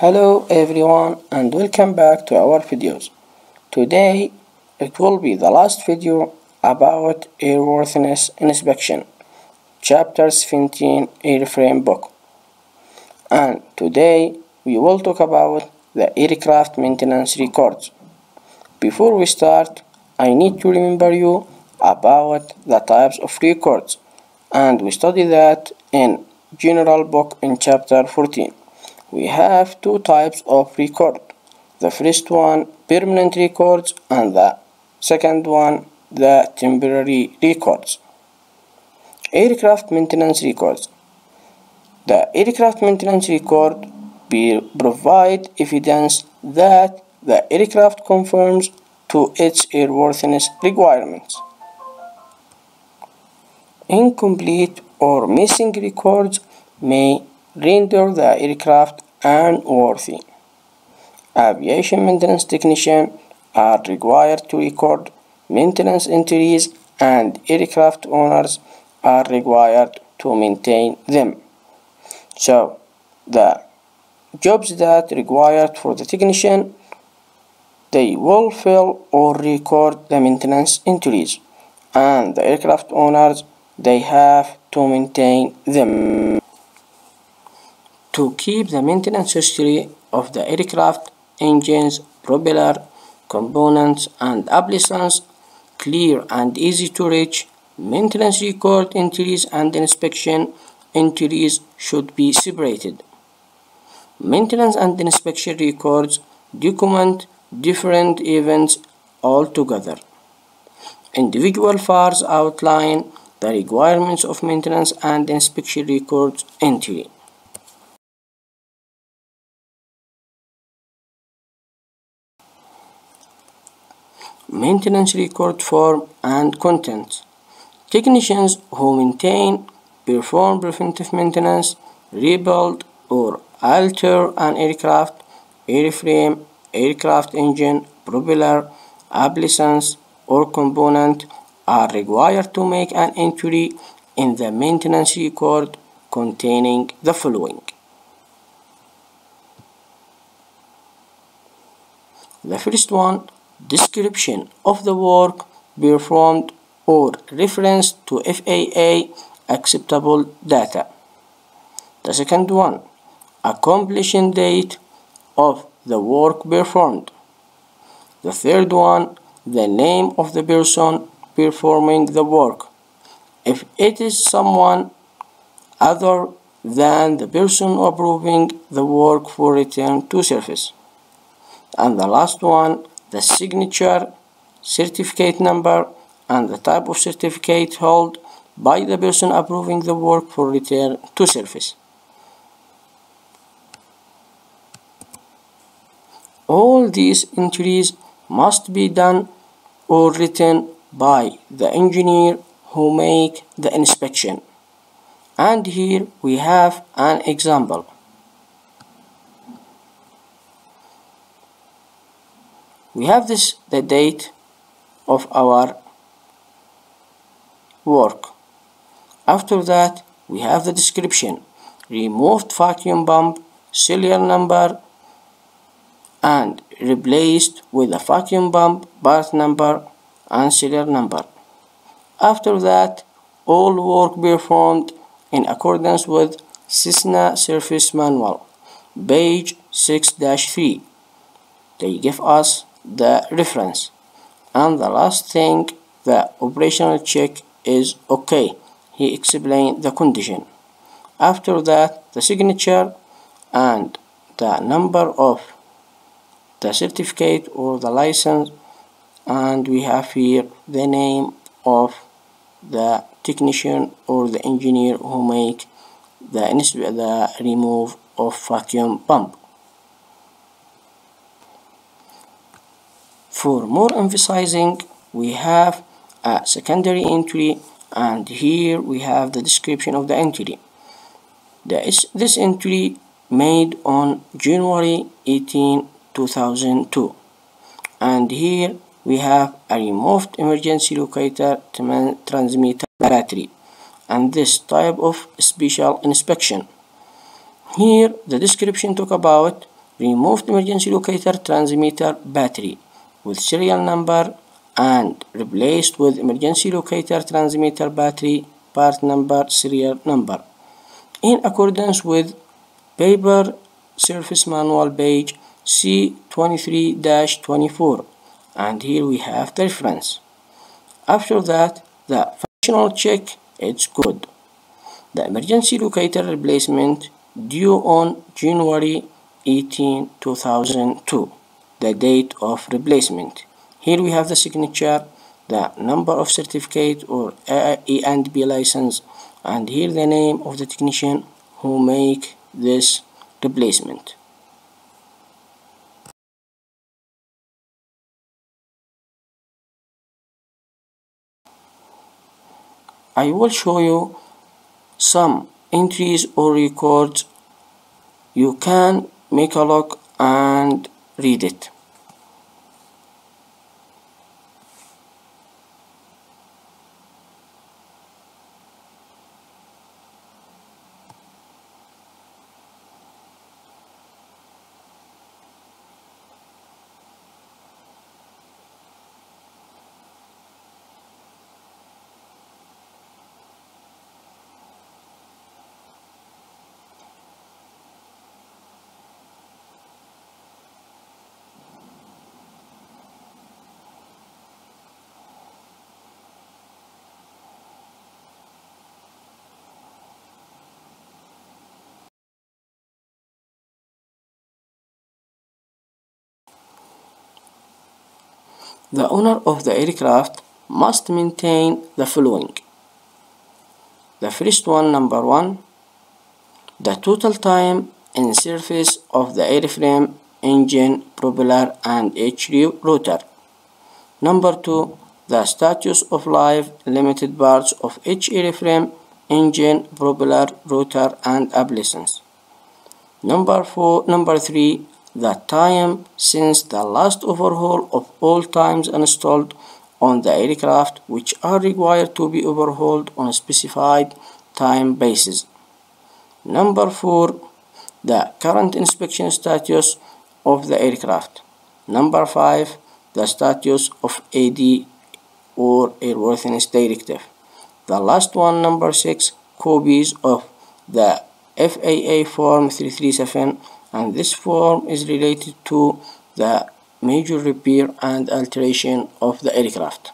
Hello everyone and welcome back to our videos. Today it will be the last video about airworthiness inspection, chapter 17 airframe book. And today we will talk about the aircraft maintenance records. Before we start, I need to remember you about the types of records, and we study that in general book in chapter 14. We have two types of record. The first one, permanent records, and the second one, the temporary records. Aircraft maintenance records. The aircraft maintenance record provide evidence that the aircraft conforms to its airworthiness requirements. Incomplete or missing records may render the aircraft unworthy. Aviation maintenance technicians are required to record maintenance entries, and aircraft owners are required to maintain them. So, the jobs that required for the technician, they will fill or record the maintenance entries, and the aircraft owners, they have to maintain them. To keep the maintenance history of the aircraft, engines, propeller, components, and appliances clear and easy to reach, maintenance record entries and inspection entries should be separated. Maintenance and inspection records document different events altogether. Individual files outline the requirements of maintenance and inspection records entry. Maintenance record form and content. Technicians who maintain, perform preventive maintenance, rebuild or alter an aircraft, airframe, aircraft engine, propeller, appliance, or component are required to make an entry in the maintenance record containing the following. The first one, description of the work performed or reference to FAA acceptable data. The second one, a completion date of the work performed. The third one, the name of the person performing the work, if it is someone other than the person approving the work for return to service. And the last one, the signature, certificate number, and the type of certificate held by the person approving the work for return to service. All these entries must be done or written by the engineer who make the inspection. And here we have an example. We have the date of our work. After that, we have the description, removed vacuum pump, serial number, and replaced with a vacuum pump, part number, and serial number. After that, all work performed in accordance with Cessna Service Manual, page 6-3. They give us the reference. And the last thing, the operational check is okay. He explained the condition. After that, the signature and the number of the certificate or the license, and we have here the name of the technician or the engineer who make the remove of vacuum pump. For more emphasizing, we have a secondary entry, and here we have the description of the entry. This entry made on January 18, 2002, and here we have a removed emergency locator transmitter battery and this type of special inspection. Here the description talk about remove the emergency locator transmitter battery with serial number and replaced with emergency locator transmitter battery part number serial number in accordance with paper surface manual page C23-24, and here we have the reference. After that, the functional check is good. The emergency locator replacement due on January 18, 2002, the date of replacement. Here we have the signature, the number of certificate or A&B license, and here the name of the technician who make this replacement. I will show you some entries or records. You can make a look and read it. The owner of the aircraft must maintain the following. The first one, number 1, the total time in service of the airframe, engine, propeller, and each rotor. Number 2, the status of live limited parts of each airframe, engine, propeller, rotor, and appliance. Number 3, the time since the last overhaul of all times installed on the aircraft which are required to be overhauled on a specified time basis. Number 4, the current inspection status of the aircraft. Number 5, the status of AD or airworthiness directive. The last one, number 6, copies of the FAA Form 337, and this form is related to the major repair and alteration of the aircraft.